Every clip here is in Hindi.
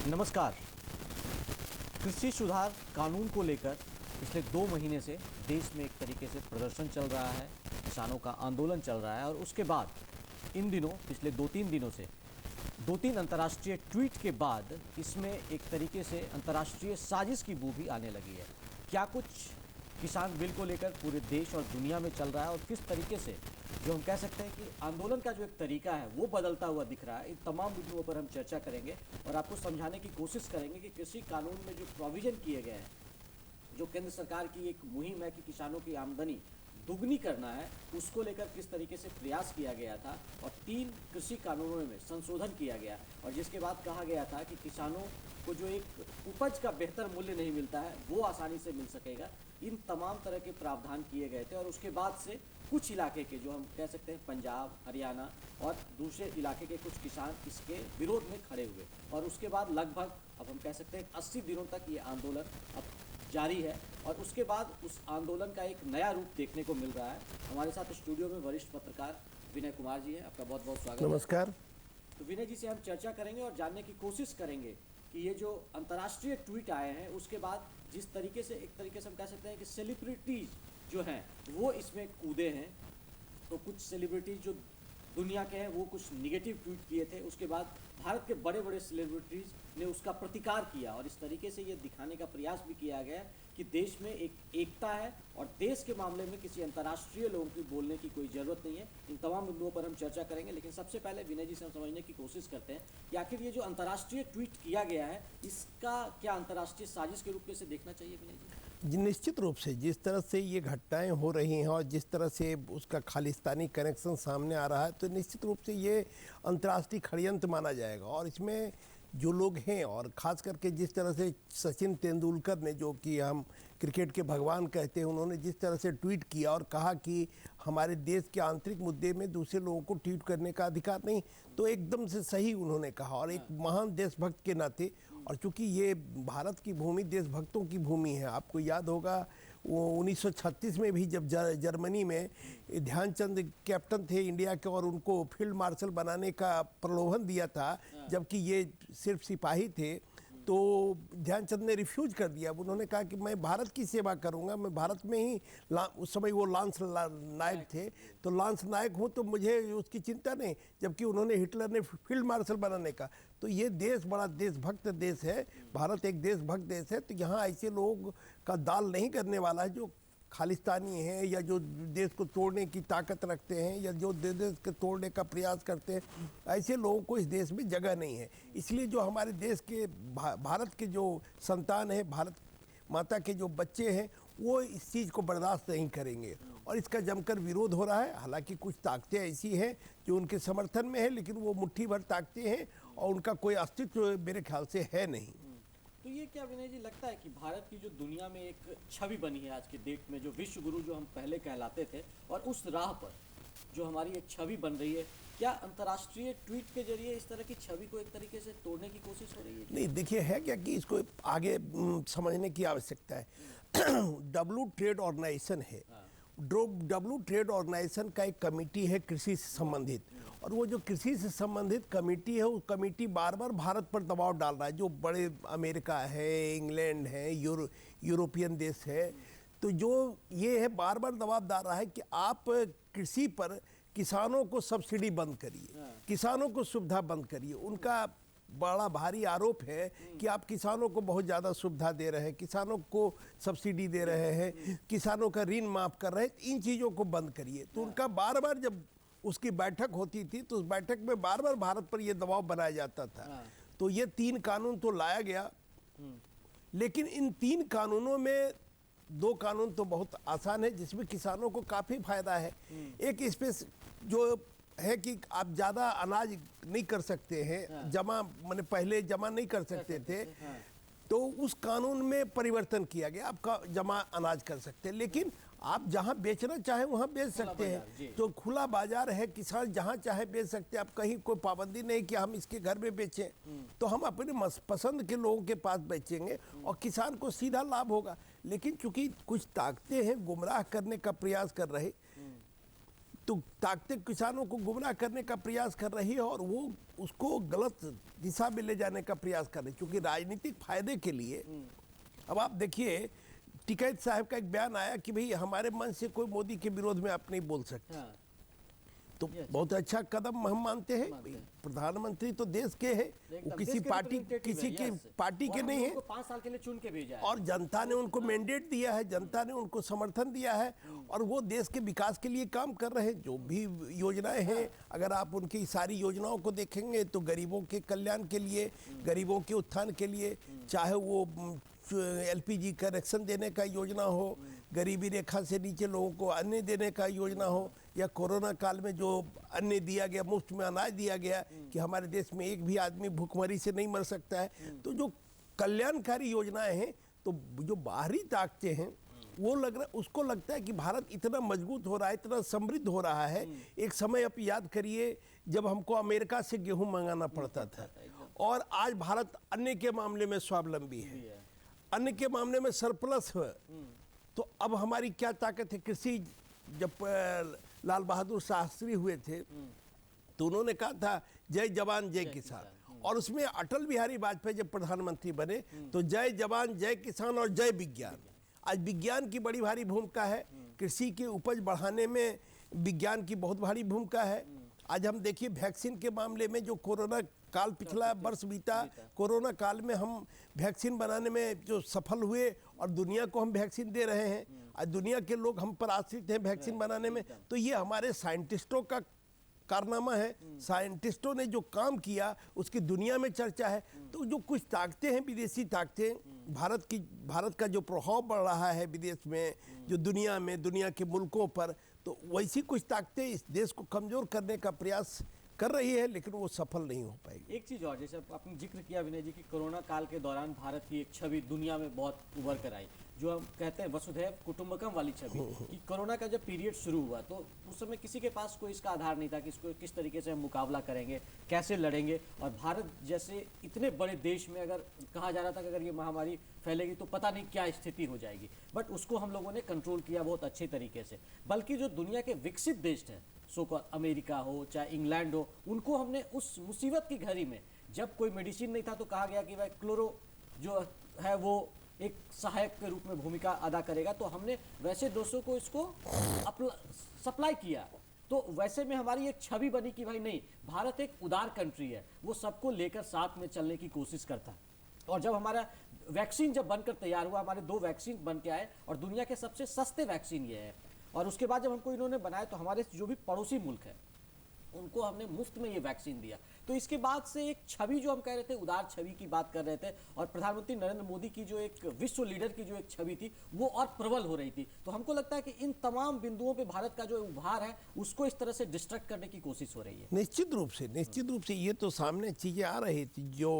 नमस्कार। कृषि सुधार कानून को लेकर पिछले 2 महीने से देश में एक तरीके से प्रदर्शन चल रहा है, किसानों का आंदोलन चल रहा है और उसके बाद इन दिनों पिछले 2-3 दिनों से 2-3 अंतर्राष्ट्रीय ट्वीट के बाद इसमें एक तरीके से अंतर्राष्ट्रीय साजिश की बू भी आने लगी है। क्या कुछ किसान बिल को लेकर पूरे देश और दुनिया में चल रहा है और किस तरीके से जो हम कह सकते हैं कि आंदोलन का जो एक तरीका है वो बदलता हुआ दिख रहा है। इन तमाम मुद्दों पर हम चर्चा करेंगे और आपको समझाने की कोशिश करेंगे कि कृषि कानून में जो प्रोविजन किए गए हैं, जो केंद्र सरकार की एक मुहिम है कि किसानों की आमदनी दुगनी करना है, उसको लेकर किस तरीके से प्रयास किया गया था और 3 कृषि कानूनों में संशोधन किया गया और जिसके बाद कहा गया था कि किसानों को जो एक उपज का बेहतर मूल्य नहीं मिलता है वो आसानी से मिल सकेगा। इन तमाम तरह के प्रावधान किए गए थे और उसके बाद से कुछ इलाके के जो हम कह सकते हैं पंजाब, हरियाणा और दूसरे इलाके के कुछ किसान इसके विरोध में खड़े हुए और उसके बाद लगभग अब हम कह सकते हैं 80 दिनों तक ये आंदोलन अब जारी है और उसके बाद उस आंदोलन का एक नया रूप देखने को मिल रहा है। हमारे साथ स्टूडियो में वरिष्ठ पत्रकार विनय कुमार जी हैं, आपका बहुत बहुत स्वागत है। नमस्कार। तो विनय जी से हम चर्चा करेंगे और जानने की कोशिश करेंगे कि ये जो अंतर्राष्ट्रीय ट्वीट आए हैं उसके बाद जिस तरीके से एक तरीके से हम कह सकते हैं कि सेलिब्रिटीज जो हैं वो इसमें कूदे हैं। तो कुछ सेलिब्रिटीज जो दुनिया के हैं वो कुछ निगेटिव ट्वीट किए थे, उसके बाद भारत के बड़े बड़े सेलिब्रिटीज ने उसका प्रतिकार किया और इस तरीके से ये दिखाने का प्रयास भी किया गया कि देश में एक एकता है और देश के मामले में किसी अंतर्राष्ट्रीय लोगों की बोलने की कोई ज़रूरत नहीं है। इन तमाम मुद्दों पर हम चर्चा करेंगे, लेकिन सबसे पहले विनय जी से हम समझने की कोशिश करते हैं कि आखिर ये जो अंतर्राष्ट्रीय ट्वीट किया गया है इसका क्या अंतर्राष्ट्रीय साजिश के रूप में से देखना चाहिए विनय जी? निश्चित रूप से जिस तरह से ये घटनाएं हो रही हैं और जिस तरह से उसका खालिस्तानी कनेक्शन सामने आ रहा है तो निश्चित रूप से ये अंतर्राष्ट्रीय षड्यंत्र माना जाएगा। और इसमें जो लोग हैं और ख़ास करके जिस तरह से सचिन तेंदुलकर ने, जो कि हम क्रिकेट के भगवान कहते हैं, उन्होंने जिस तरह से ट्वीट किया और कहा कि हमारे देश के आंतरिक मुद्दे में दूसरे लोगों को ट्वीट करने का अधिकार नहीं, तो एकदम से सही उन्होंने कहा और एक महान देशभक्त के नाते। और चूंकि ये भारत की भूमि देशभक्तों की भूमि है, आपको याद होगा वो 1936 में भी जब जर्मनी में ध्यानचंद कैप्टन थे इंडिया के और उनको फील्ड मार्शल बनाने का प्रलोभन दिया था, जबकि ये सिर्फ सिपाही थे, तो ध्यानचंद ने रिफ्यूज कर दिया। उन्होंने कहा कि मैं भारत की सेवा करूंगा, मैं भारत में ही उस समय वो लांस नायक थे, तो लांस नायक हूं तो मुझे उसकी चिंता नहीं, जबकि उन्होंने हिटलर ने फील्ड मार्शल बनाने का। तो ये देश बड़ा देशभक्त देश है, भारत एक देशभक्त देश है। तो यहाँ ऐसे लोग का दाल नहीं करने वाला है जो खालिस्तानी हैं या जो देश को तोड़ने की ताकत रखते हैं या जो देश को तोड़ने का प्रयास करते हैं। ऐसे लोगों को इस देश में जगह नहीं है। इसलिए जो हमारे देश के भारत के जो संतान है, भारत माता के जो बच्चे हैं, वो इस चीज़ को बर्दाश्त नहीं करेंगे और इसका जमकर विरोध हो रहा है। हालांकि कुछ ताकतें ऐसी हैं जो उनके समर्थन में है, लेकिन वो मुट्ठी भर ताकतें हैं और उनका कोई अस्तित्व मेरे ख्याल से है नहीं। तो ये क्या विनय जी लगता है कि भारत की जो दुनिया में एक छवि बनी है आज के डेट में, जो विश्व गुरु जो हम पहले कहलाते थे, और उस राह पर जो हमारी एक छवि बन रही है, क्या अंतर्राष्ट्रीय ट्वीट के जरिए इस तरह की छवि को एक तरीके से तोड़ने की कोशिश हो रही है? नहीं, देखिए है क्या कि इसको आगे समझने की आवश्यकता है। डब्ल्यू ट्रेड ऑर्गेनाइजेशन है, डब्ल्यू ट्रेड ऑर्गेनाइजेशन का एक कमेटी है कृषि से संबंधित, और वो जो कृषि से संबंधित कमेटी है, वो कमेटी बार बार भारत पर दबाव डाल रहा है। जो बड़े अमेरिका है, इंग्लैंड है, यूरोपियन देश है, तो जो ये है बार बार दबाव डाल रहा है कि आप कृषि पर किसानों को सब्सिडी बंद करिए, किसानों को सुविधा बंद करिए। उनका बड़ा भारी आरोप है कि आप किसानों को बहुत ज़्यादा सुविधा दे रहे हैं, किसानों को सब्सिडी दे रहे हैं, किसानों का ऋण माफ़ कर रहे हैं, इन चीज़ों को बंद करिए। तो उनका बार बार जब उसकी बैठक होती थी तो उस बैठक में बार बार भारत पर यह दबाव बनाया जाता था। तो ये 3 कानून तो लाया गया, लेकिन इन 3 कानूनों में 2 कानून तो बहुत आसान है जिसमें किसानों को काफ़ी फायदा है। एक इसमें जो है कि आप ज़्यादा अनाज नहीं कर सकते हैं, जमा मैंने पहले जमा नहीं कर सकते थे, तो उस कानून में परिवर्तन किया गया, आपका जमा अनाज कर सकते हैं, लेकिन आप जहां बेचना चाहें वहां बेच सकते हैं। तो खुला बाजार है, किसान जहां चाहे बेच सकते हैं। आप कहीं कोई पाबंदी नहीं कि हम इसके घर में बेचें, तो हम अपने पसंद के लोगों के पास बेचेंगे और किसान को सीधा लाभ होगा। लेकिन चूंकि कुछ ताकतें हैं गुमराह करने का प्रयास कर रहे, तो ताकतें किसानों को गुमराह करने का प्रयास कर रही है और वो उसको गलत दिशा में ले जाने का प्रयास कर रही है, क्योंकि राजनीतिक फायदे के लिए। अब आप देखिए, टिकैत साहब का एक बयान आया कि भाई हमारे मन से कोई मोदी के विरोध में आप नहीं बोल सकते। हाँ, तो बहुत अच्छा कदम हम मानते हैं। प्रधानमंत्री तो देश के हैं, वो किसी पार्टी के नहीं है। 5 साल के लिए चुन के भेजा है और जनता ने उनको मैंडेट दिया है, जनता ने उनको समर्थन दिया है और वो देश के विकास के लिए काम कर रहे हैं। जो भी योजनाएं हैं, अगर आप उनकी सारी योजनाओं को देखेंगे तो गरीबों के कल्याण के लिए, गरीबों के उत्थान के लिए, चाहे वो LPG कनेक्शन देने का योजना हो, गरीबी रेखा से नीचे लोगों को अन्न देने का योजना हो, या कोरोना काल में जो अन्न दिया गया, मुफ्त में अनाज दिया गया कि हमारे देश में एक भी आदमी भूखमरी से नहीं मर सकता है। तो जो कल्याणकारी योजनाएं हैं, तो जो बाहरी ताकतें हैं वो उसको लगता है कि भारत इतना मजबूत हो रहा है, इतना समृद्ध हो रहा है। एक समय आप याद करिए जब हमको अमेरिका से गेहूं मंगाना पड़ता था, और आज भारत अन्न के मामले में स्वावलंबी है, अन्न के मामले में सरप्लस है। तो अब हमारी क्या ताकत है? कृषि, जब लाल बहादुर शास्त्री हुए थे तो उन्होंने कहा था जय जवान जय किसान, और उसमें अटल बिहारी वाजपेयी जब प्रधानमंत्री बने तो जय जवान जय किसान और जय विज्ञान। आज विज्ञान की बड़ी भारी भूमिका है, कृषि की उपज बढ़ाने में विज्ञान की बहुत भारी भूमिका है। आज हम देखिए वैक्सीन के मामले में जो कोरोना काल, पिछला वर्ष बीता, कोरोना काल में हम वैक्सीन बनाने में जो सफल हुए और दुनिया को हम वैक्सीन दे रहे हैं। आज दुनिया के लोग हम पर आश्रित हैं वैक्सीन बनाने में। तो ये हमारे साइंटिस्टों का कारनामा है, साइंटिस्टों ने जो काम किया उसकी दुनिया में चर्चा है। तो जो कुछ ताकतें हैं, विदेशी ताकतें, भारत का जो प्रभाव बढ़ रहा है विदेश में, जो दुनिया में, दुनिया के मुल्कों पर, तो वैसी कुछ ताकतें इस देश को कमजोर करने का प्रयास कर रही है, लेकिन वो सफल नहीं हो पाएगी। एक चीज़ और, जैसे आपने जिक्र किया विनय जी कि कोरोना काल के दौरान भारत की एक छवि दुनिया में बहुत उभर कर आई, जो हम कहते हैं वसुधैव कुटुंबकम वाली छवि। कि कोरोना का जब पीरियड शुरू हुआ तो उस समय किसी के पास कोई इसका आधार नहीं था कि इसको किस तरीके से हम मुकाबला करेंगे, कैसे लड़ेंगे। और भारत जैसे इतने बड़े देश में अगर कहा जा रहा था कि अगर ये महामारी फैलेगी तो पता नहीं क्या स्थिति हो जाएगी, बट उसको हम लोगों ने कंट्रोल किया बहुत अच्छे तरीके से। बल्कि जो दुनिया के विकसित देश हैं, सो अमेरिका हो चाहे इंग्लैंड हो, उनको हमने उस मुसीबत की घड़ी में, जब कोई मेडिसिन नहीं था तो कहा गया कि भाई क्लोरो जो है वो एक सहायक के रूप में भूमिका अदा करेगा, तो हमने वैसे देशों को इसको सप्लाई किया। तो वैसे में हमारी एक छवि बनी कि भाई नहीं, भारत एक उदार कंट्री है, वो सबको लेकर साथ में चलने की कोशिश करता है। और जब हमारा वैक्सीन जब बनकर तैयार हुआ, हमारे 2 वैक्सीन बन के आए और दुनिया के सबसे सस्ते वैक्सीन ये है। और उसके बाद जब हमको इन्होंने बनाया तो हमारे जो भी पड़ोसी मुल्क है उनको हमने मुफ्त में ये वैक्सीन दिया। तो इसके बाद से एक छवि जो हम कह रहे थे, उदार छवि की बात कर रहे थे, और प्रधानमंत्री नरेंद्र मोदी की जो एक विश्व लीडर की जो एक छवि थी वो और प्रबल हो रही थी। तो हमको लगता है कि इन तमाम बिंदुओं पे भारत का जो उभार है उसको इस तरह से डिस्ट्रैक्ट करने की कोशिश हो रही है। निश्चित रूप से ये तो सामने चीजें आ रही थी। जो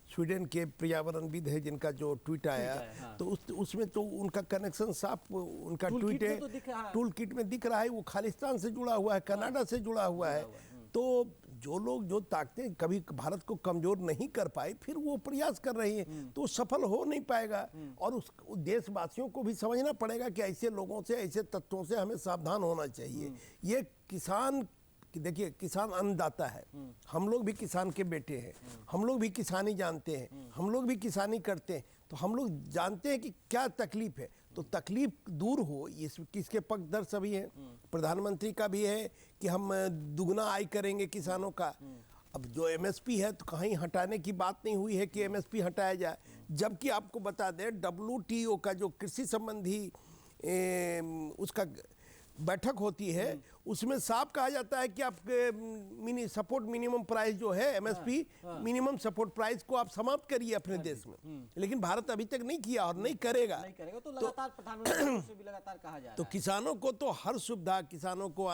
स्वीडन के पर्यावरणविद है जिनका जो ट्वीट आया, तो उसमें तो उनका कनेक्शन साफ, उनका ट्वीट है, टूल किट में दिख रहा है, वो खालिस्तान से जुड़ा हुआ है, कनाडा से जुड़ा हुआ है। तो जो लोग, जो ताकतें कभी भारत को कमजोर नहीं कर पाए, फिर वो प्रयास कर रही हैं, तो सफल हो नहीं पाएगा। और उस देशवासियों को भी समझना पड़ेगा कि ऐसे लोगों से, ऐसे तत्वों से हमें सावधान होना चाहिए। ये किसान, देखिए किसान अन्नदाता है, हम लोग भी किसान के बेटे हैं, हम लोग भी किसानी जानते हैं, हम लोग भी किसानी करते हैं, तो हम लोग जानते हैं कि क्या तकलीफ है। तो तकलीफ दूर हो, किसके पक्षधर सभी हैं, प्रधानमंत्री का भी है कि हम दुगना आय करेंगे किसानों का। अब जो MSP है तो कहीं हटाने की बात नहीं हुई है कि MSP हटाया जाए, जबकि आपको बता दें WTO का जो कृषि संबंधी उसका बैठक होती है, उसमें साफ कहा जाता है कि आप सपोर्ट मिनिमम प्राइस जो है MSP, मिनिमम सपोर्ट प्राइस को आप समाप्त करिए अपने देश में। लेकिन भारत अभी तक नहीं किया और नहीं करेगा। तो लगातार प्रधानमंत्री से भी लगातार कहा जा रहा है। तो किसानों को तो हर सुविधा, किसानों को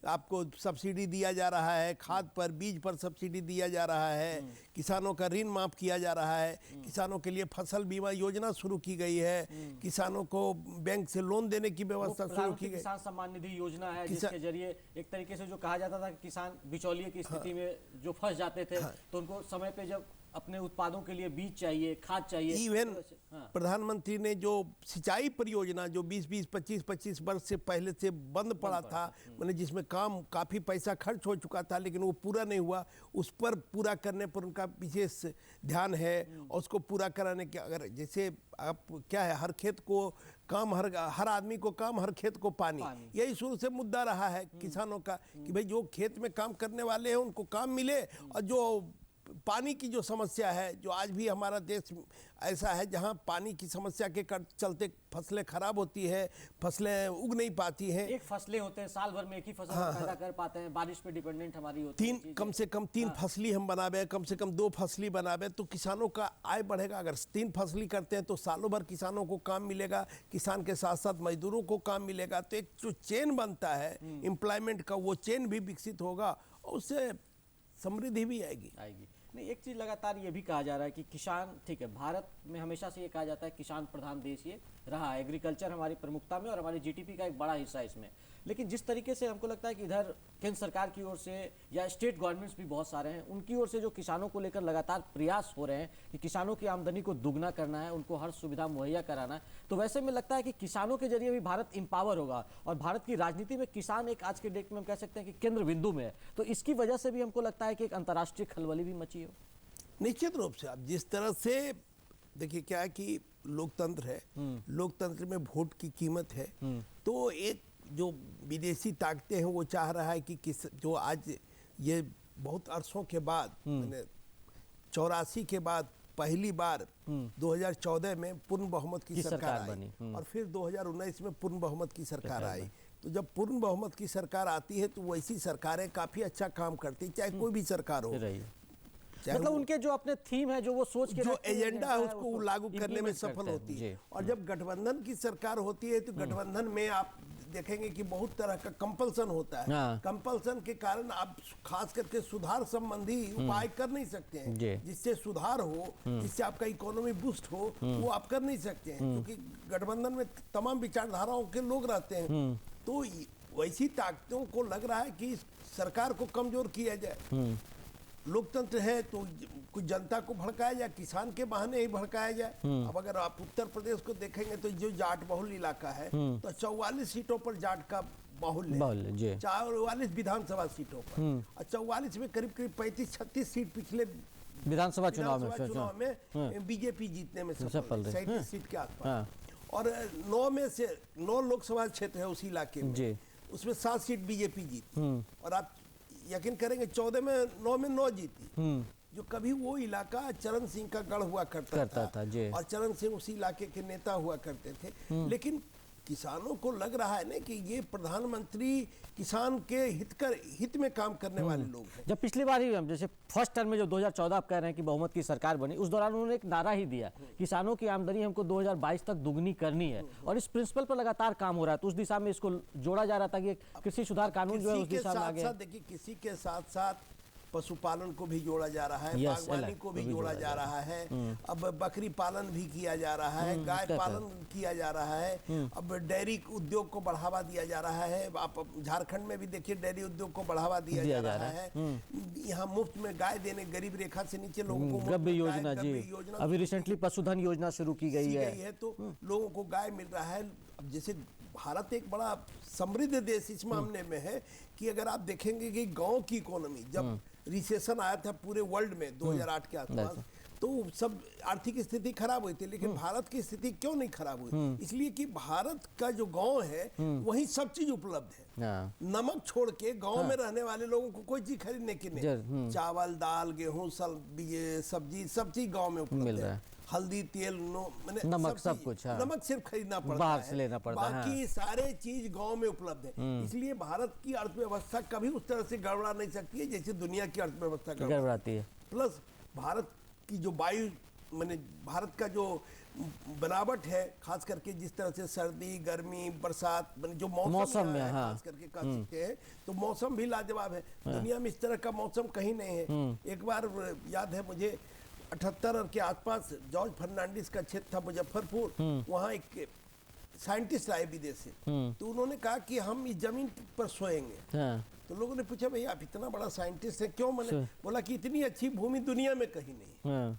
आपको सब्सिडी दिया जा रहा है, खाद पर, बीज पर सब्सिडी दिया जा रहा है, किसानों का ऋण माफ किया जा रहा है, किसानों के लिए फसल बीमा योजना शुरू की गई है, किसानों को बैंक से लोन देने की व्यवस्था शुरू की गई। किसान सम्मान निधि योजना है जिसके जरिए एक तरीके से जो कहा जाता था कि किसान बिचौलिए की स्थिति में जो फंस जाते थे तो उनको समय पे जब अपने उत्पादों के लिए बीज चाहिए, खाद चाहिए। इवन हाँ। प्रधानमंत्री ने जो सिंचाई परियोजना जो 20-20, 25-25 वर्ष से पहले से बंद पड़ा था, मैंने जिसमें काम काफ़ी पैसा खर्च हो चुका था लेकिन वो पूरा नहीं हुआ, उस पर पूरा करने पर उनका विशेष ध्यान है। और उसको पूरा कराने के, अगर जैसे आप क्या है, हर खेत को काम, हर आदमी को काम, हर खेत को पानी, यही शुरू से मुद्दा रहा है किसानों का कि भाई जो खेत में काम करने वाले हैं उनको काम मिले, और जो पानी की जो समस्या है, जो आज भी हमारा देश ऐसा है जहां पानी की समस्या के चलते फसलें खराब होती है, फसलें उग नहीं पाती हैं। एक फसलें होते हैं, साल भर में एक ही फसल पैदा कर पाते हैं, बारिश पे डिपेंडेंट हमारी होती है। कम से कम 3 फसली हम बनावे, कम से कम 2 फसली बनावे तो किसानों का आय बढ़ेगा। अगर 3 फसली करते हैं तो सालों भर किसानों को काम मिलेगा, किसान के साथ साथ मजदूरों को काम मिलेगा। तो एक जो चेन बनता है एम्प्लॉयमेंट का, वो चेन भी विकसित होगा और उससे समृद्धि भी आएगी। नहीं, एक चीज़ लगातार ये भी कहा जा रहा है कि किसान, ठीक है, भारत में हमेशा से ये कहा जाता है किसान प्रधान देश ये रहा है, एग्रीकल्चर हमारी प्रमुखता में और हमारी जीडीपी का एक बड़ा हिस्सा है इसमें। लेकिन जिस तरीके से हमको लगता है कि इधर केंद्र सरकार की ओर से या स्टेट गवर्नमेंट्स भी बहुत सारे हैं, उनकी ओर से जो किसानों को लेकर लगातार प्रयास हो रहे हैं कि किसानों की आमदनी को दुगना करना है, उनको हर सुविधा मुहैया कराना है, तो वैसे में लगता है कि किसानों के जरिए भी भारत एम्पावर होगा और भारत की राजनीति में किसान एक आज के डेट में हम कह सकते हैं कि केंद्र बिंदु में है। तो इसकी वजह से भी हमको लगता है कि एक अंतर्राष्ट्रीय खलबली भी मची हो। निश्चित रूप से। अब जिस तरह से देखिए क्या है कि लोकतंत्र है, लोकतंत्र में वोट की कीमत है, तो एक जो विदेशी ताकतें हैं वो चाह रहा है कि जो आज ये बहुत अरसों के बाद, मैंने 84 के बाद पहली बार 2014 में पूर्ण बहुमत की सरकार आई और फिर 2019 में पूर्ण बहुमत की सरकार आई। तो जब पूर्ण बहुमत की सरकार आती है तो वैसी सरकारें काफ़ी अच्छा काम करती, चाहे कोई भी सरकार हो। मतलब उनके जो अपने थीम है, जो वो सोच के जो एजेंडा है उसको लागू करने में सफल होती है। और जब गठबंधन की सरकार होती है तो गठबंधन में आप देखेंगे कि बहुत तरह का कंपल्सन होता है। कंपल्सन के कारण आप खास करके सुधार संबंधी उपाय कर नहीं सकते हैं, जिससे सुधार हो, जिससे आपका इकोनॉमी बूस्ट हो, वो आप कर नहीं सकते हैं क्योंकि गठबंधन में तमाम विचारधाराओं के लोग रहते हैं। तो वैसी ताकतों को लग रहा है कि इस सरकार को कमजोर किया जाए। लोकतंत्र है तो कुछ जनता को भड़काया जाए, किसान के बहाने ही भड़काया जाए। अब अगर आप उत्तर प्रदेश को देखेंगे तो जो जाट बहुल इलाका है तो 44 सीटों पर जाट का बाहुल्य, 44 विधानसभा सीटों पर, और 44 में करीब 35-36 सीट पिछले विधानसभा चुनाव में बीजेपी जीतने में सफल, 37 सीट के आसपास। और 9 में से 9 लोकसभा क्षेत्र है उसी इलाके में, उसमें 7 सीट बीजेपी जीती। और आप यकीन करेंगे 14 में 9 में 9 जीती, जो कभी वो इलाका चरण सिंह का गढ़ हुआ करता था और चरण सिंह उसी इलाके के नेता हुआ करते थे। लेकिन किसानों को लग रहा है ना कि ये प्रधानमंत्री किसान के हित में काम करने वाले लोग हैं। जब पिछली बार ही हम जैसे फर्स्ट टर्म में जो 2014 आप कह रहे हैं कि बहुमत की सरकार बनी, उस दौरान उन्होंने एक नारा ही दिया, किसानों की आमदनी हमको 2022 तक दुगनी करनी है, और इस प्रिंसिपल पर लगातार काम हो रहा है। तो उस दिशा में इसको जोड़ा जा रहा था कि कृषि सुधार कानून जो है उस दिशा में आगे। देखिए, किसी के साथ साथ पशुपालन को भी जोड़ा जा रहा है, बागवानी को भी जोड़ा जा रहा है, अब बकरी पालन भी किया जा रहा है, गाय पालन किया जा रहा है, अब डेयरी उद्योग को बढ़ावा दिया जा रहा है। आप झारखंड में भी देखिए डेयरी उद्योग को बढ़ावा दिया जा रहा है। यहाँ मुफ्त में गाय देने, गरीब रेखा से नीचे लोगों को गब्य योजना, अभी रिसेंटली पशुधन योजना शुरू की गई है, तो लोगों को गाय मिल रहा है। अब जैसे भारत एक बड़ा समृद्ध देश इस मामले में है कि अगर आप देखेंगे कि गांव की इकोनॉमी, जब रिसेशन आया था पूरे वर्ल्ड में 2008 के आसपास, तो सब आर्थिक स्थिति खराब हुई थी, लेकिन भारत की स्थिति क्यों नहीं खराब हुई? इसलिए कि भारत का जो गांव है वहीं सब चीज उपलब्ध है। नमक छोड़ के गांव में रहने वाले लोगों को कोई चीज खरीदने की नहीं, चावल, दाल, गेहूं, सब्जी, सब चीज गांव में उपलब्ध है। हल्दी, तेल, नमक, सब कुछ, नमक सिर्फ खरीदना पड़ता बाहर से लेना पड़ता है, बाकी सारे चीज गांव में उपलब्ध है। इसलिए भारत की अर्थव्यवस्था कभी उस तरह से गड़बड़ा नहीं सकती है जैसे दुनिया की अर्थव्यवस्था गड़बड़ाती है। प्लस भारत की जो वायु, भारत का जो बनावट है, खास करके जिस तरह से सर्दी, गर्मी, बरसात, जो मौसम में खास करके कह सकते हैं, तो मौसम भी लाजवाब है। दुनिया में इस तरह का मौसम कहीं नहीं है। एक बार याद है मुझे 78 के आसपास जॉर्ज फर्नांडिस का क्षेत्र था मुजफ्फरपुर, वहाँ एक साइंटिस्ट आए विदेश से, तो उन्होंने कहा कि हम इस जमीन पर सोएंगे। तो लोगों ने पूछा भाई आप इतना बड़ा साइंटिस्ट है क्यों? मैंने बोला कि इतनी अच्छी भूमि दुनिया में कहीं नहीं। हाँ,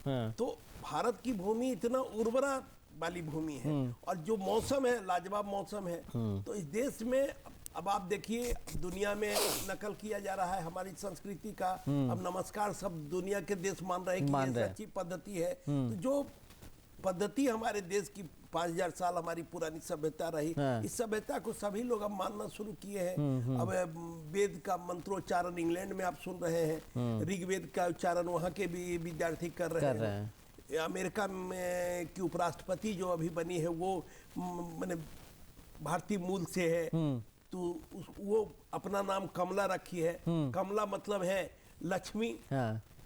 हाँ, तो भारत की भूमि इतना उर्वरा वाली भूमि है और जो मौसम है लाजवाब मौसम है। तो इस देश में अब आप देखिए दुनिया में नकल किया जा रहा है हमारी संस्कृति का। अब नमस्कार सब दुनिया के देश मान रहे हैं कि ये सच्ची पद्धति है। तो जो पद्धति हमारे देश की 5000 साल हमारी पुरानी सभ्यता रही, इस सभ्यता को सभी लोग अब मानना शुरू किए हैं। अब वेद का मंत्रोच्चारण इंग्लैंड में आप सुन रहे हैं, ऋग्वेद का उच्चारण वहाँ के भी विद्यार्थी कर रहे हैं। अमेरिका में की उपराष्ट्रपति जो अभी बनी है वो मैंने भारतीय मूल से है, तो वो अपना नाम कमला रखी है। कमला मतलब है लक्ष्मी,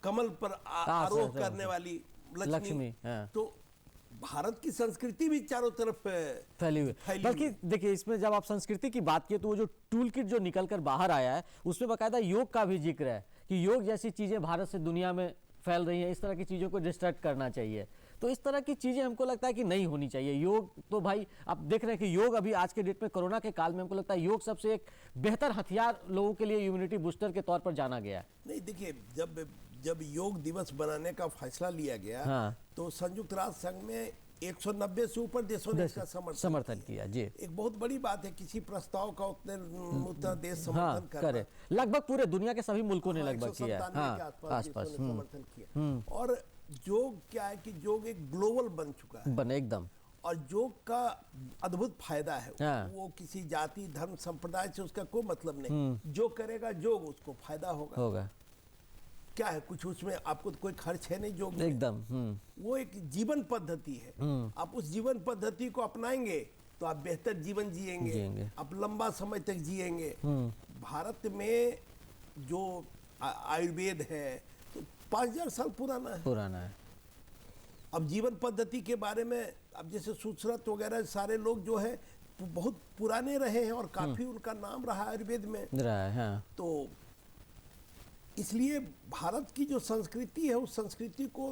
कमल पर आरोह करने वाली लक्ष्मी। तो भारत की संस्कृति भी चारों तरफ फैली हुई। बल्कि देखिए इसमें जब आप संस्कृति की बात किए तो वो जो टूल किट जो निकल कर बाहर आया है उसमें बाकायदा योग का भी जिक्र है कि योग जैसी चीजें भारत से दुनिया में फैल रही हैं, इस तरह की चीजों को डिस्ट्रैक्ट करना चाहिए। तो इस तरह की चीजें हमको लगता है कि नहीं होनी चाहिए। योग तो भाई आप देख रहे हैं कि योग अभी आज के डेट में कोरोना के काल में हमको लगता है योग सबसे एक बेहतर हथियार लोगों के लिए इम्यूनिटी बूस्टर के तौर पर जाना गया है। नहीं देखिए जब योग दिवस बनाने का फैसला लिया गया तो संयुक्त राष्ट्र संघ में 190 से ऊपर देशों ने इसका समर्थन किया। जी एक बहुत बड़ी बात है, किसी प्रस्ताव का उतना देश समर्थन करे। लगभग पूरे दुनिया के सभी मुल्कों ने लगभग किया आसपास समर्थन किया। और योग क्या है कि योग एक ग्लोबल बन चुका है, बने एकदम। और योग का अद्भुत फायदा है। वो किसी जाति धर्म संप्रदाय से उसका कोई मतलब नहीं। जो करेगा योग उसको फायदा होगा। क्या है कुछ उसमें आपको तो कोई खर्च है नहीं योग में, एकदम। वो एक जीवन पद्धति है। आप उस जीवन पद्धति को अपनाएंगे तो आप बेहतर जीवन जिएंगे, आप लंबा समय तक जिएंगे। भारत में जो आयुर्वेद है तो 5000 साल पुराना है। अब जीवन पद्धति के बारे में अब जैसे सुश्रुत वगैरह सारे लोग जो है बहुत पुराने रहे हैं और काफी उनका नाम रहा आयुर्वेद में रहा है। तो इसलिए भारत की जो संस्कृति है उस संस्कृति को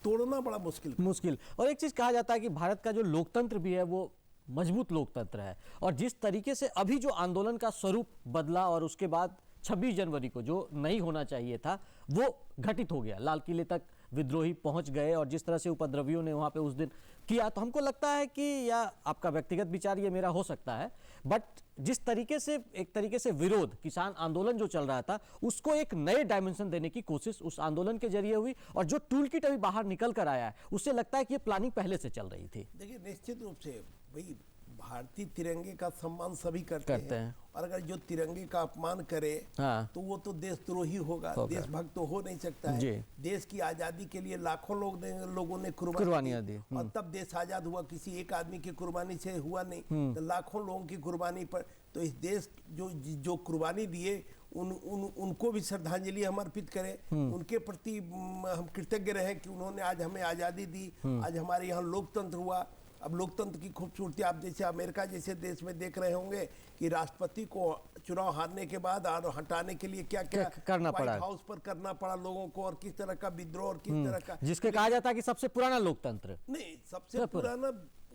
तोड़ना बड़ा मुश्किल। और एक चीज कहा जाता है कि भारत का जो लोकतंत्र भी है वो मजबूत लोकतंत्र है, और जिस तरीके से अभी जो आंदोलन का स्वरूप बदला और उसके बाद 26 जनवरी को जो नहीं होना चाहिए था वो घटित हो गया, लाल किले तक विद्रोही पहुंच गए और जिस तरह से उपद्रवियों ने वहां पे उस दिन किया, तो हमको लगता है कि या आपका व्यक्तिगत विचार ये मेरा हो सकता है, बट जिस तरीके से एक तरीके से विरोध किसान आंदोलन जो चल रहा था उसको एक नए डायमेंशन देने की कोशिश उस आंदोलन के जरिए हुई, और जो टूल किट अभी बाहर निकल कर आया है उससे लगता है कि ये प्लानिंग पहले से चल रही थी। देखिए निश्चित रूप से भाई भारतीय तिरंगे का सम्मान सभी करते हैं। और अगर जो तिरंगे का अपमान करे तो वो तो देशद्रोही होगा, देशभक्त तो हो नहीं सकता है। देश की आजादी के लिए लाखों लोगों ने कुर्बानियां दी और तब देश आजाद हुआ। किसी एक आदमी की कुर्बानी से हुआ नहीं, तो लाखों लोगों की कुर्बानी पर। तो इस देश जो कुर्बानी दिए उनको भी श्रद्धांजलि हम अर्पित करें, उनके प्रति हम कृतज्ञ रहे कि उन्होंने आज हमें आजादी दी, आज हमारे यहाँ लोकतंत्र हुआ। अब लोकतंत्र की खूबसूरती आप जैसे अमेरिका जैसे देश में देख रहे होंगे कि राष्ट्रपति को चुनाव हारने के बाद हटाने के लिए क्या क्या करना पड़ा, हाउस पर करना पड़ा लोगों को, और किस तरह का विद्रोह और किस तरह का, जिसके कहा जाता है कि सबसे पुराना लोकतंत्र। नहीं सबसे पुराना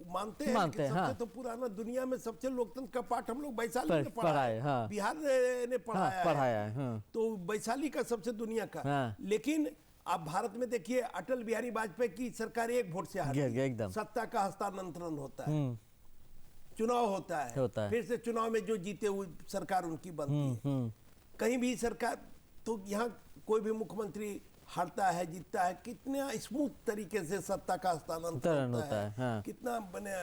मानते हैं सबसे तो पुराना दुनिया में सबसे लोकतंत्र का पाठ हम लोग वैशाली में पढ़ा है, बिहार ने पढ़ाया है। तो वैशाली का सबसे दुनिया का। लेकिन आप भारत में देखिए अटल बिहारी वाजपेयी की सरकार एक वोट से हारी, एकदम सत्ता का हस्तांतरण होता है, चुनाव होता है, फिर से चुनाव में जो जीते हुए सरकार उनकी बनती है। कहीं भी सरकार तो यहाँ कोई भी मुख्यमंत्री हारता है जीतता है, कितना स्मूथ तरीके से सत्ता का हस्तांतरण होता है। कितना बने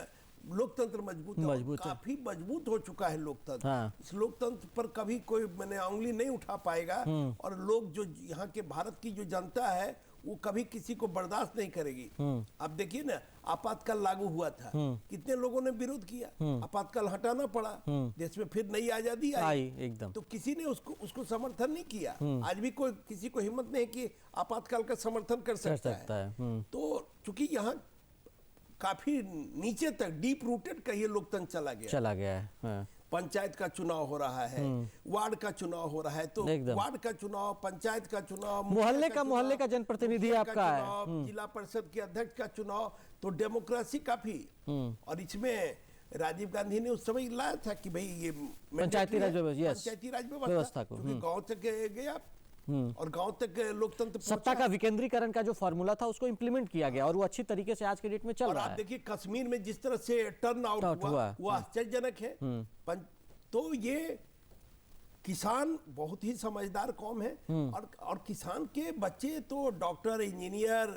लोकतंत्र मजबूत काफी मजबूत हो चुका है लोकतंत्र। इस लोकतंत्र पर कभी कोई उंगली नहीं उठा पाएगा, और लोग जो यहाँ के भारत की जो जनता है वो कभी किसी को बर्दाश्त नहीं करेगी। आप देखिए ना आपातकाल लागू हुआ था, कितने लोगों ने विरोध किया, आपातकाल हटाना पड़ा, देश में फिर नई आजादी आई एकदम, तो किसी ने उसको समर्थन नहीं किया। आज भी कोई किसी को हिम्मत नहीं कि आपातकाल का समर्थन कर सकता है। तो चूंकि यहाँ काफी नीचे तक डीप रूटेड कहिए लोकतंत्र चला गया है। पंचायत का चुनाव हो रहा है, वार्ड का चुनाव हो रहा है, तो वार्ड का चुनाव, पंचायत का चुनाव, मोहल्ले का जनप्रतिनिधि आपका है, जिला परिषद के अध्यक्ष का चुनाव, तो डेमोक्रेसी काफी। और इसमें राजीव गांधी ने उस समय लाया था कि भाई ये पंचायती राज व्यवस्था, yes, पंचायती राज व्यवस्था व्यवस्था को, क्योंकि गांव तक गया और गांव तक लोकतंत्र सत्ता पहुंचा। का विकेंद्रीकरण का जो फॉर्मूला था उसको इंप्लीमेंट किया गया और वो अच्छी तरीके से आज के डेट में चल और रहा आप है। देखिए कश्मीर में जिस तरह से टर्न आउट हुआ वो आश्चर्यजनक है। तो ये किसान बहुत ही समझदार कौम है और किसान के बच्चे तो डॉक्टर, इंजीनियर,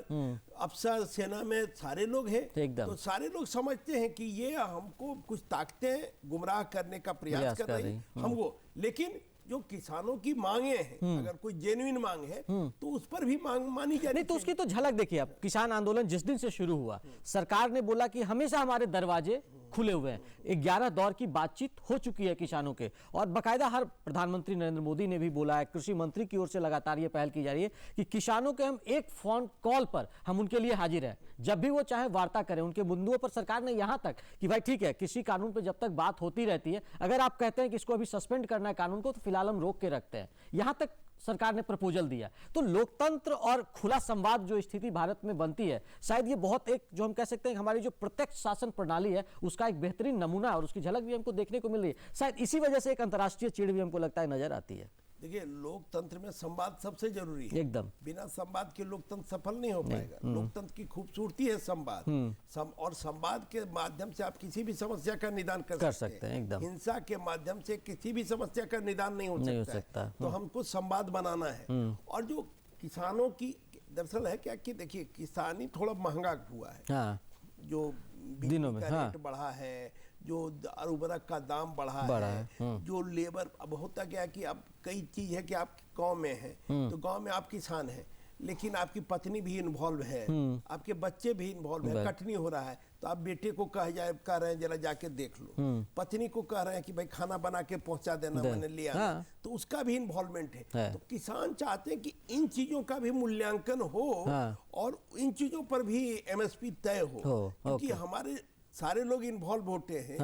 अफसर, सेना में सारे लोग हैं। तो सारे लोग समझते हैं कि ये हमको कुछ ताकतें गुमराह करने का प्रयास कर रही हैं हमको, लेकिन जो किसानों की मांगे हैं, अगर कोई जेन्युइन मांग है तो उस पर भी मांग मानी जानी नहीं तो उसकी तो झलक देखिए। अब किसान आंदोलन जिस दिन से शुरू हुआ, सरकार ने बोला कि हमेशा हमारे दरवाजे खुले हुए हैं। 11 दौर की बातचीत हो चुकी है किसानों के, और बाकायदा हर प्रधानमंत्री नरेंद्र मोदी ने भी बोला है, कृषि मंत्री की ओर से लगातार ये पहल की जा रही है कि किसानों के हम एक फोन कॉल पर हम उनके लिए हाजिर हैं, जब भी वो चाहे वार्ता करें उनके मुद्दों पर। सरकार ने यहां तक कि भाई ठीक है, किसी कानून पर जब तक बात होती रहती है, अगर आप कहते हैं कि इसको अभी सस्पेंड करना है कानून को, तो फिलहाल हम रोक के रखते हैं, यहां तक सरकार ने प्रपोजल दिया। तो लोकतंत्र और खुला संवाद जो स्थिति भारत में बनती है, शायद ये बहुत एक जो हम कह सकते हैं हमारी जो प्रत्यक्ष शासन प्रणाली है उसका एक बेहतरीन नमूना है, और उसकी झलक भी हमको देखने को मिल रही है। शायद इसी वजह से एक अंतर्राष्ट्रीय चिड़ भी हमको लगता है नजर आती है। देखिए, लोकतंत्र में संवाद सबसे जरूरी है। एकदम, बिना संवाद के लोकतंत्र सफल नहीं हो पाएगा। लोकतंत्र की खूबसूरती है संवाद, और संवाद के माध्यम से आप किसी भी समस्या का निदान कर सकते हैं। एकदम, हिंसा के माध्यम से किसी भी समस्या का निदान नहीं हो सकता। तो हमको संवाद बनाना है। और जो किसानों की दरअसल है क्या कि देखिए, किसानी थोड़ा महंगा हुआ है। जो दिनों में रेट बढ़ा है, जो उर्वरक का दाम बढ़ा है, जो लेबर, अब होता क्या है कि अब कई चीज है कि आप गांव में हैं तो गांव में आप किसान हैं, लेकिन आपकी पत्नी भी इन्वॉल्व है, आपके बच्चे भी इन्वॉल्व है, कटनी हो रहा है, तो आप बेटे को कह रहे हैं जरा जाके देख लो, पत्नी को कह रहे हैं कि भाई खाना बना के पहुंचा देना, मैंने लिया, तो उसका भी इन्वॉल्वमेंट है। तो किसान चाहते हैं कि इन चीजों का भी मूल्यांकन हो और इन चीजों पर भी एमएसपी तय हो, क्योंकि हमारे सारे लोग इन्वॉल्व होते हैं।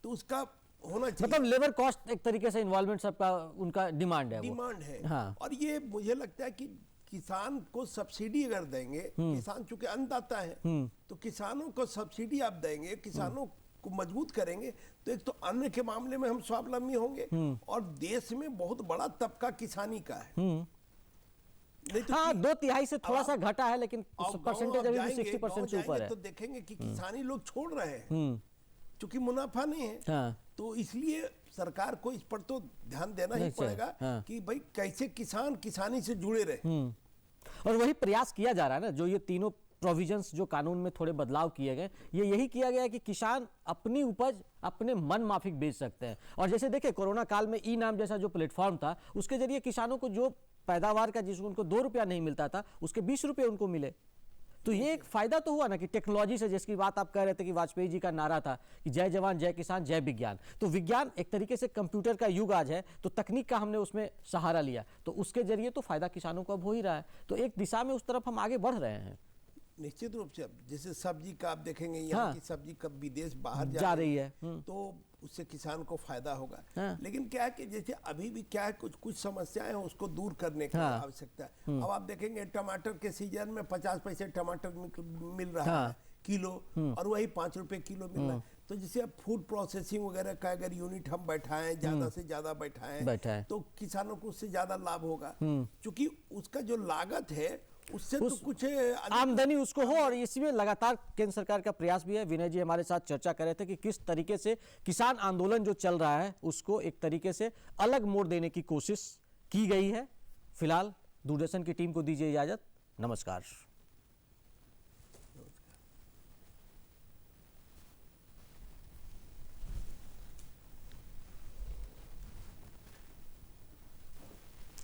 तो उसका होना चाहिए, मतलब लेबर कॉस्ट एक तरीके से इन्वॉल्वमेंट सबका उनका डिमांड है। और ये मुझे लगता है कि किसान को सब्सिडी अगर देंगे, किसान चूंकि अन्नदाता है, तो किसानों को सब्सिडी आप देंगे, किसानों को मजबूत करेंगे, तो एक तो अन्न के मामले में हम स्वावलंबी होंगे, और देश में बहुत बड़ा तबका किसानी का है। नहीं तो 2/3 से थोड़ा सा घटा है, लेकिन परसेंटेज अभी भी 60% से ऊपर है। तो देखेंगे कि किसानी लोग छोड़ रहे हैं, क्योंकि मुनाफा नहीं है। तो इसलिए सरकार को इस पर तो ध्यान देना ही पड़ेगा कि भाई कैसे किसान किसानी से जुड़े रहे। और वही प्रयास किया जा रहा है ना, जो ये तीनों प्रोविजंस जो कानून में थोड़े बदलाव किए गए, ये यही किया गया है कि किसान अपनी उपज अपने मन माफिक बेच सकते हैं। और जैसे देखिए, कोरोना काल में ई नाम जैसा जो प्लेटफॉर्म था, उसके जरिए किसानों को जो पैदावार का जिसको उनको 2 रुपया नहीं मिलता था, उसके 20 रुपये उनको मिले। तो ये एक फायदा तो हुआ ना कि टेक्नोलॉजी से, जिसकी बात आप कह रहे थे कि वाजपेयी जी का नारा था कि जय जवान जय किसान जय विज्ञान, तो विज्ञान एक तरीके से कंप्यूटर का युग आज है, तो तकनीक का हमने उसमें सहारा लिया, तो उसके जरिए तो फायदा किसानों को अब हो ही रहा है। तो एक दिशा में उस तरफ हम आगे बढ़ रहे हैं। निश्चित रूप से, जैसे सब्जी का आप देखेंगे, यहाँ की सब्जी कब विदेश बाहर जा रही है, तो उससे किसान को फायदा होगा। लेकिन क्या है कि जैसे अभी भी क्या है, कुछ समस्याएं हैं, उसको दूर करने की आवश्यकता है। अब आप देखेंगे टमाटर के सीजन में 50 पैसे टमाटर मिल रहा है किलो, और वही 5 रुपए किलो मिल रहा है। तो जैसे अब फूड प्रोसेसिंग वगैरह का अगर यूनिट हम बैठाएं, ज्यादा से ज्यादा बैठाएं, तो किसानों को उससे ज्यादा लाभ होगा, क्योंकि उसका जो लागत है उससे तो कुछ आमदनी उसको हो। और इसमें लगातार केंद्र सरकार का प्रयास भी है। विनय जी हमारे साथ चर्चा कर रहे थे कि किस तरीके से किसान आंदोलन जो चल रहा है उसको एक तरीके से अलग मोड़ देने की कोशिश की गई है। फिलहाल दूरदर्शन की टीम को दीजिए इजाजत, नमस्कार।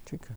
ठीक है।